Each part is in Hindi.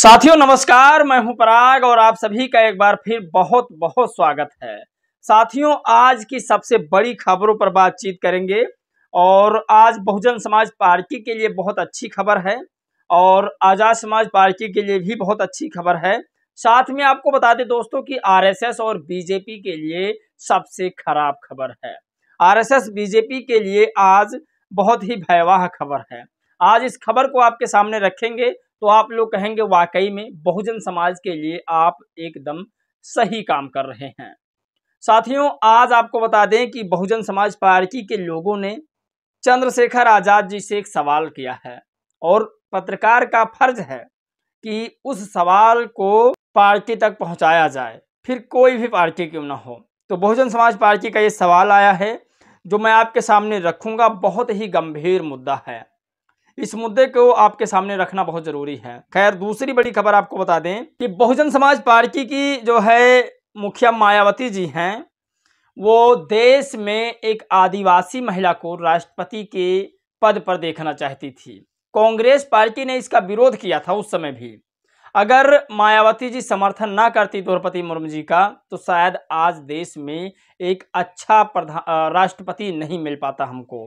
साथियों नमस्कार, मैं हूं पराग और आप सभी का एक बार फिर बहुत बहुत स्वागत है। साथियों आज की सबसे बड़ी खबरों पर बातचीत करेंगे और आज बहुजन समाज पार्टी के लिए बहुत अच्छी खबर है और आजाद समाज पार्टी के लिए भी बहुत अच्छी खबर है। साथ में आपको बता दें दोस्तों कि आरएसएस और बीजेपी के लिए सबसे खराब खबर है। आरएसएस बीजेपी के लिए आज बहुत ही भयावह खबर है। आज इस खबर को आपके सामने रखेंगे तो आप लोग कहेंगे वाकई में बहुजन समाज के लिए आप एकदम सही काम कर रहे हैं। साथियों आज आपको बता दें कि बहुजन समाज पार्टी के लोगों ने चंद्रशेखर आजाद जी से एक सवाल किया है और पत्रकार का फर्ज है कि उस सवाल को पार्टी तक पहुंचाया जाए, फिर कोई भी पार्टी क्यों ना हो। तो बहुजन समाज पार्टी का ये सवाल आया है जो मैं आपके सामने रखूंगा। बहुत ही गंभीर मुद्दा है, इस मुद्दे को आपके सामने रखना बहुत जरूरी है। खैर दूसरी बड़ी खबर आपको बता दें कि बहुजन समाज पार्टी की जो है मुखिया मायावती जी हैं, वो देश में एक आदिवासी महिला को राष्ट्रपति के पद पर देखना चाहती थी। कांग्रेस पार्टी ने इसका विरोध किया था उस समय भी। अगर मायावती जी समर्थन ना करती द्रौपदी मुर्मू जी का तो शायद आज देश में एक अच्छा राष्ट्रपति नहीं मिल पाता हमको।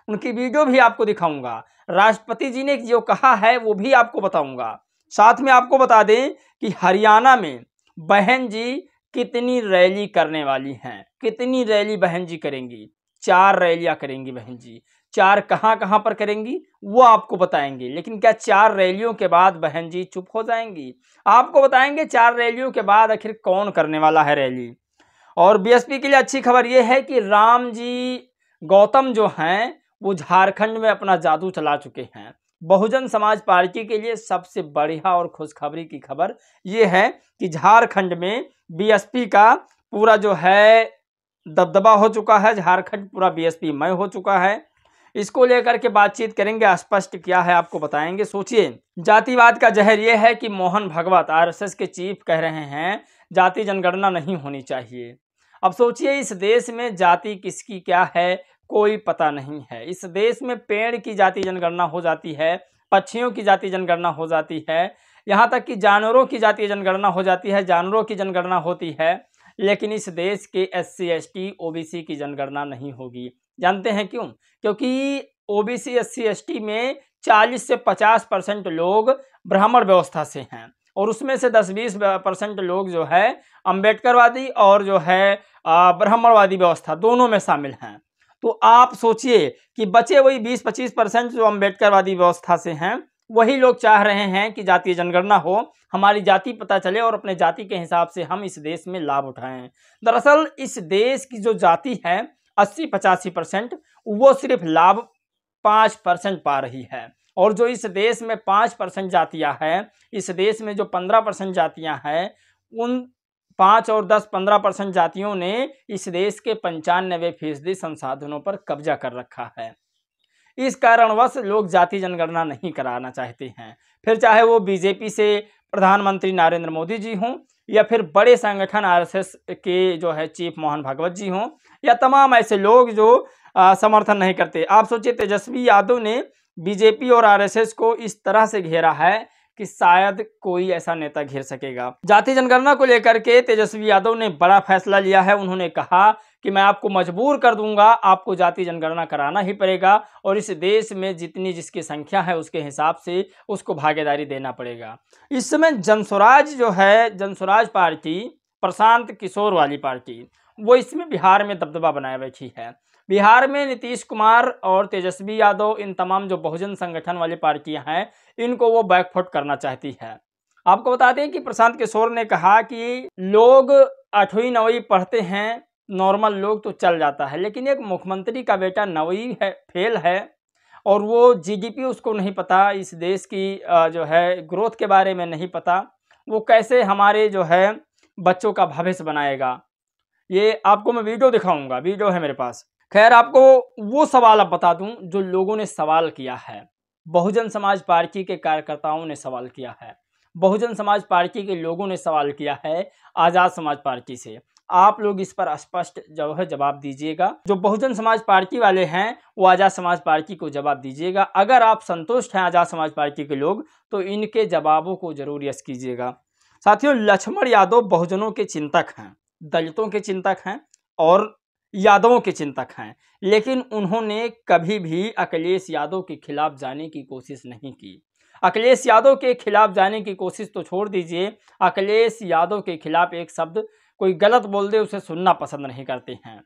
उनकी वीडियो भी आपको दिखाऊंगा, राष्ट्रपति जी ने जो कहा है वो भी आपको बताऊंगा। साथ में आपको बता दें कि हरियाणा में बहन जी कितनी रैली करने वाली हैं। कितनी रैली बहन जी करेंगी? 4 रैलियां करेंगी बहन जी। 4 कहां कहां पर करेंगी वो आपको बताएंगे, लेकिन क्या 4 रैलियों के बाद बहन जी चुप हो जाएंगी? आपको बताएंगे 4 रैलियों के बाद आखिर कौन करने वाला है रैली। और बीएसपी के लिए अच्छी खबर यह है कि राम जी गौतम जो हैं वो झारखंड में अपना जादू चला चुके हैं। बहुजन समाज पार्टी के लिए सबसे बढ़िया और खुशखबरी की खबर यह है कि झारखंड में बीएसपी का पूरा जो है दबदबा हो चुका है। झारखंड पूरा बीएसपी मय हो चुका है। इसको लेकर के बातचीत करेंगे, स्पष्ट क्या है आपको बताएंगे। सोचिए, जातिवाद का जहर यह है कि मोहन भागवत आरएसएस के चीफ कह रहे हैं जाति जनगणना नहीं होनी चाहिए। अब सोचिए, इस देश में जाति किसकी क्या है कोई पता नहीं है। इस देश में पेड़ की जाति जनगणना हो जाती है, पक्षियों की जाति जनगणना हो जाती है, यहाँ तक कि जानवरों की जाति जनगणना हो जाती है, जानवरों की जनगणना होती है, लेकिन इस देश के SC ST OBC की जनगणना नहीं होगी। जानते हैं क्यों? क्योंकि OBC SC ST में 40 से 50% लोग ब्राह्मण व्यवस्था से हैं और उसमें से 10-20% लोग जो है अंबेडकरवादी और जो है ब्राह्मणवादी व्यवस्था दोनों में शामिल हैं। तो आप सोचिए कि बचे वही 20-25% जो अंबेडकरवादी व्यवस्था से हैं, वही लोग चाह रहे हैं कि जातीय जनगणना हो, हमारी जाति पता चले और अपने जाति के हिसाब से हम इस देश में लाभ उठाएं। दरअसल इस देश की जो जाति है 80-85%, वो सिर्फ लाभ 5% पा रही है। और जो इस देश में 5% जातियां हैं, इस देश में जो 15% जातियां हैं, उन 5 और 10-15% जातियों ने इस देश के 95% संसाधनों पर कब्जा कर रखा है। इस कारणवश लोग जाति जनगणना नहीं कराना चाहते हैं। फिर चाहे वो बीजेपी से प्रधानमंत्री नरेंद्र मोदी जी हों या फिर बड़े संगठन आरएसएस के जो है चीफ मोहन भागवत जी हों या तमाम ऐसे लोग जो समर्थन नहीं करते। आप सोचिए, तेजस्वी यादव ने बीजेपी और आरएसएस को इस तरह से घेरा है कि शायद कोई ऐसा नेता घेर सकेगा। जाति जनगणना को लेकर के तेजस्वी यादव ने बड़ा फैसला लिया है। उन्होंने कहा कि मैं आपको मजबूर कर दूंगा, आपको जाति जनगणना कराना ही पड़ेगा और इस देश में जितनी जिसकी संख्या है उसके हिसाब से उसको भागीदारी देना पड़ेगा। इस समय जनस्वराज जो है, जनस्वराज पार्टी, प्रशांत किशोर वाली पार्टी, वो इसमें बिहार में दबदबा बनाए बैठी है। बिहार में नीतीश कुमार और तेजस्वी यादव, इन तमाम जो बहुजन संगठन वाली पार्टियां हैं, इनको वो बैकफुट करना चाहती है। आपको बता दें कि प्रशांत किशोर ने कहा कि लोग 8वीं 9वीं पढ़ते हैं, नॉर्मल लोग तो चल जाता है, लेकिन एक मुख्यमंत्री का बेटा 9वीं है, फेल है और वो GDP उसको नहीं पता, इस देश की जो है ग्रोथ के बारे में नहीं पता, वो कैसे हमारे जो है बच्चों का भविष्य बनाएगा। ये आपको मैं वीडियो दिखाऊंगा, वीडियो है मेरे पास। खैर आपको वो सवाल अब बता दूं जो लोगों ने सवाल किया है। बहुजन समाज पार्टी के कार्यकर्ताओं ने सवाल किया है, बहुजन समाज पार्टी के लोगों ने सवाल किया है आजाद समाज पार्टी से। आप लोग इस पर स्पष्ट जो है जवाब दीजिएगा। जो बहुजन समाज पार्टी वाले हैं वो आज़ाद समाज पार्टी को जवाब दीजिएगा। अगर आप संतुष्ट हैं आज़ाद समाज पार्टी के लोग तो इनके जवाबों को जरूर यस कीजिएगा। साथियों, लक्ष्मण यादव बहुजनों के चिंतक हैं, दलितों के चिंतक हैं और यादवों के चिंतक हैं, लेकिन उन्होंने कभी भी अखिलेश यादव के खिलाफ जाने की कोशिश नहीं की। अखिलेश यादव के खिलाफ जाने की कोशिश तो छोड़ दीजिए, अखिलेश यादव के खिलाफ एक शब्द कोई गलत बोल दे उसे सुनना पसंद नहीं करते हैं।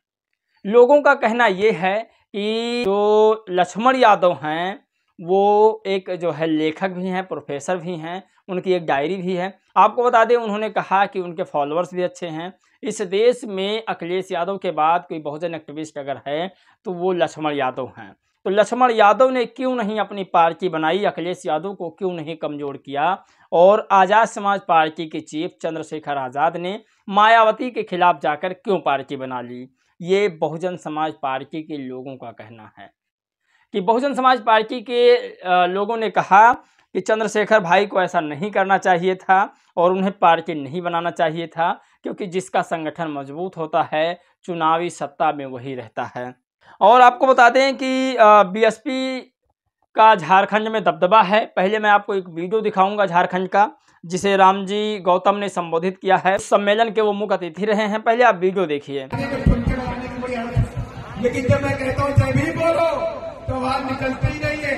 लोगों का कहना यह है कि जो लक्ष्मण यादव हैं वो एक जो है लेखक भी हैं, प्रोफेसर भी हैं, उनकी एक डायरी भी है। आपको बता दें उन्होंने कहा कि उनके फॉलोअर्स भी अच्छे हैं। इस देश में अखिलेश यादव के बाद कोई बहुजन एक्टिविस्ट अगर है तो वो लक्ष्मण यादव हैं। तो लक्ष्मण यादव ने क्यों नहीं अपनी पार्टी बनाई, अखिलेश यादव को क्यों नहीं कमज़ोर किया, और आज़ाद समाज पार्टी के चीफ चंद्रशेखर आज़ाद ने मायावती के खिलाफ जाकर क्यों पार्टी बना ली। ये बहुजन समाज पार्टी के लोगों का कहना है कि बहुजन समाज पार्टी के लोगों ने कहा कि चंद्रशेखर भाई को ऐसा नहीं करना चाहिए था और उन्हें पार्टी नहीं बनाना चाहिए था, क्योंकि जिसका संगठन मजबूत होता है चुनावी सत्ता में वही रहता है। और आपको बता दें कि बीएसपी का झारखंड में दबदबा है। पहले मैं आपको एक वीडियो दिखाऊंगा झारखंड का, जिसे रामजी गौतम ने संबोधित किया है। उस सम्मेलन के वो मुख्य अतिथि रहे हैं। पहले आप वीडियो देखिए। लेकिन जब मैं कहता हूँ जय भीम बोलो तो आवाज निकलती ही नहीं है।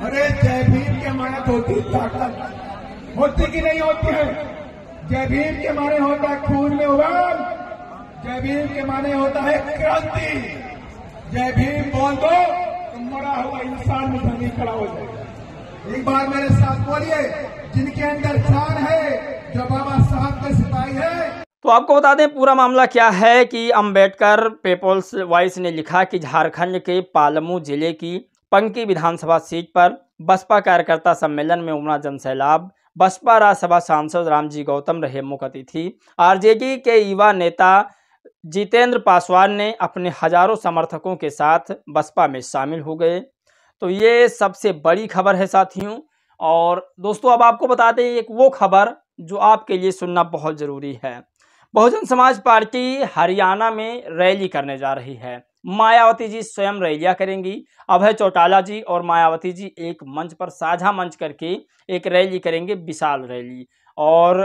अरे जय भीम के माने होती ताकत होती कि नहीं होती है? जय भीम के माने होता है खून में उबाल, जय भीम के माने होता है क्रांति। जय भीम बोल दो तो मरा हुआ इंसान में धरनी खड़ा हो जाए। एक बार मेरे साथ बोलिए, जिनके अंदर जान है, जो बाबा साहब के सिपाही है। तो आपको बता दें पूरा मामला क्या है कि अंबेडकर पीपल्स वॉइस ने लिखा कि झारखंड के पालमू जिले की पंकी विधानसभा सीट पर बसपा कार्यकर्ता सम्मेलन में उमड़ा जनसैलाब। बसपा राज्यसभा सांसद रामजी गौतम रहे मुख्य अतिथि। आरजेडी के युवा नेता जितेंद्र पासवान ने अपने हजारों समर्थकों के साथ बसपा में शामिल हो गए। तो ये सबसे बड़ी खबर है साथियों। और दोस्तों अब आपको बता दें एक वो खबर जो आपके लिए सुनना बहुत ज़रूरी है। बहुजन समाज पार्टी हरियाणा में रैली करने जा रही है। मायावती जी स्वयं रैलियां करेंगी। अभय चौटाला जी और मायावती जी एक मंच पर साझा मंच करके एक रैली करेंगे, विशाल रैली। और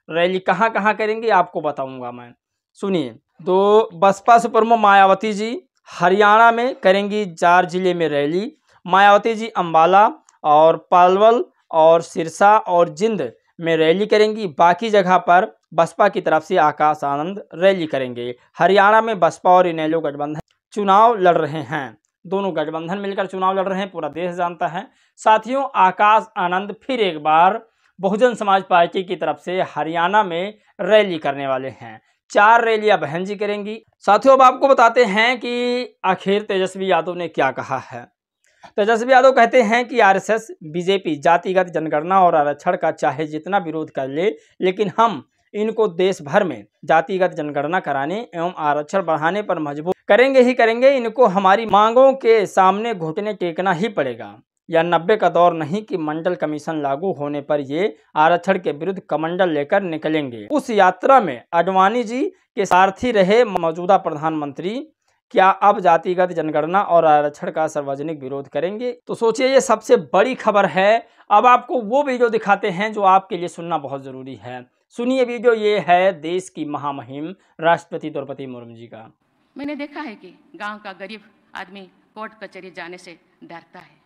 रैली कहां कहां करेंगे आपको बताऊंगा मैं, सुनिए। तो बसपा सुप्रीमो मायावती जी हरियाणा में करेंगी 4 जिले में रैली। मायावती जी अंबाला और पलवल और सिरसा और जिंद में रैली करेंगी। बाकी जगह पर बसपा की तरफ से आकाश आनंद रैली करेंगे। हरियाणा में बसपा और इनेलो गठबंधन चुनाव लड़ रहे हैं। दोनों गठबंधन मिलकर चुनाव लड़ रहे हैं, पूरा देश जानता है। साथियों, आकाश आनंद फिर एक बार बहुजन समाज पार्टी की तरफ से हरियाणा में रैली करने वाले हैं। 4 रैलियां बहन जी करेंगी। साथियों, अब आपको बताते हैं कि आखिर तेजस्वी यादव ने क्या कहा है। तेजस्वी यादव कहते हैं कि आरएसएस, बीजेपी जातिगत जनगणना और आरक्षण का चाहे जितना विरोध कर ले, लेकिन हम इनको देश भर में जातिगत जनगणना कराने एवं आरक्षण बढ़ाने पर मजबूर करेंगे ही करेंगे। इनको हमारी मांगों के सामने घुटने टेकना ही पड़ेगा। यह 90 का दौर नहीं कि मंडल कमीशन लागू होने पर ये आरक्षण के विरुद्ध कमंडल लेकर निकलेंगे। उस यात्रा में आडवाणी जी के सारथी रहे मौजूदा प्रधानमंत्री क्या अब जातिगत जनगणना और आरक्षण का सार्वजनिक विरोध करेंगे? तो सोचिए, ये सबसे बड़ी खबर है। अब आपको वो वीडियो दिखाते हैं जो आपके लिए सुनना बहुत जरूरी है। सुनिए वीडियो, ये है देश की महामहिम राष्ट्रपति द्रौपदी मुर्मू जी का। मैंने देखा है कि गांव का गरीब आदमी कोर्ट कचहरी जाने से डरता है।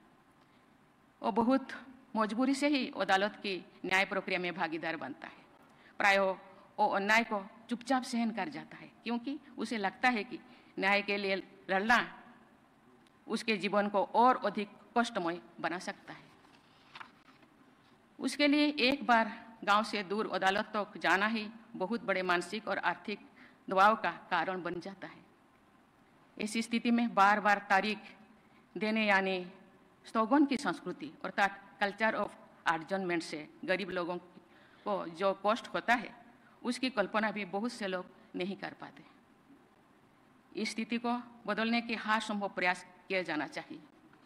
वो बहुत मजबूरी से ही अदालत की न्याय प्रक्रिया में भागीदार बनता है। प्राय वो अन्याय को चुपचाप सहन कर जाता है, क्योंकि उसे लगता है कि न्याय के लिए लड़ना उसके जीवन को और अधिक कष्टमय बना सकता है। उसके लिए एक बार गांव से दूर अदालत तक जाना ही बहुत बड़े मानसिक और आर्थिक दबाव का कारण बन जाता है। ऐसी स्थिति में बार बार तारीख देने यानी स्थगन की संस्कृति अर्थात कल्चर ऑफ एडजर्नमेंट से गरीब लोगों को जो कष्ट होता है उसकी कल्पना भी बहुत से लोग नहीं कर पाते। इस स्थिति को बदलने के हर संभव प्रयास किया जाना चाहिए।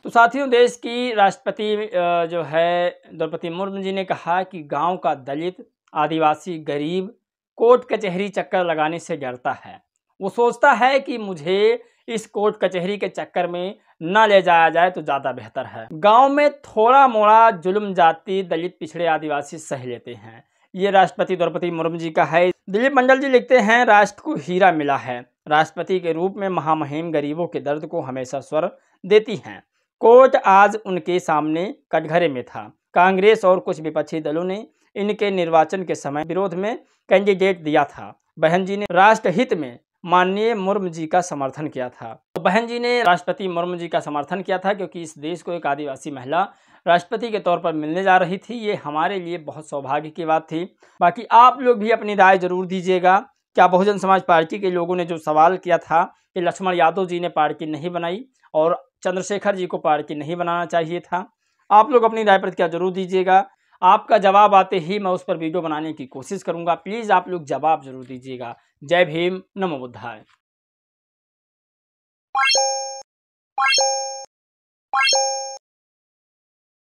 तो साथियों, देश की राष्ट्रपति जो है द्रौपदी मुर्मू जी ने कहा कि गांव का दलित, आदिवासी, गरीब कोर्ट कचहरी चक्कर लगाने से डरता है। वो सोचता है कि मुझे इस कोर्ट कचहरी के चक्कर में न ले जाया जाए तो ज़्यादा बेहतर है। गांव में थोड़ा मोड़ा जुल्म जाति, दलित, पिछड़े, आदिवासी सह लेते हैं। ये राष्ट्रपति द्रौपदी मुर्मू जी का है। दिलीप मंडल जी लिखते हैं, राष्ट्र को हीरा मिला है। राष्ट्रपति के रूप में महामहिम गरीबों के दर्द को हमेशा स्वर देती हैं। कोर्ट आज उनके सामने कटघरे में था। कांग्रेस और कुछ विपक्षी दलों ने इनके निर्वाचन के समय विरोध में कैंडिडेट दिया था। बहन जी ने राष्ट्रहित में माननीय मुर्मू जी का समर्थन किया था। तो बहन जी ने राष्ट्रपति मुर्मू जी का समर्थन किया था क्योंकि इस देश को एक आदिवासी महिला राष्ट्रपति के तौर पर मिलने जा रही थी। ये हमारे लिए बहुत सौभाग्य की बात थी। बाकी आप लोग भी अपनी राय जरूर दीजिएगा। क्या बहुजन समाज पार्टी के लोगों ने जो सवाल किया था कि लक्ष्मण यादव जी ने पार्टी नहीं बनाई और चंद्रशेखर जी को पार्टी नहीं बनाना चाहिए था, आप लोग अपनी राय प्रतिक्रिया जरूर दीजिएगा। आपका जवाब आते ही मैं उस पर वीडियो बनाने की कोशिश करूंगा। प्लीज़ आप लोग जवाब जरूर दीजिएगा। जय भीम, नमो बुद्धाय।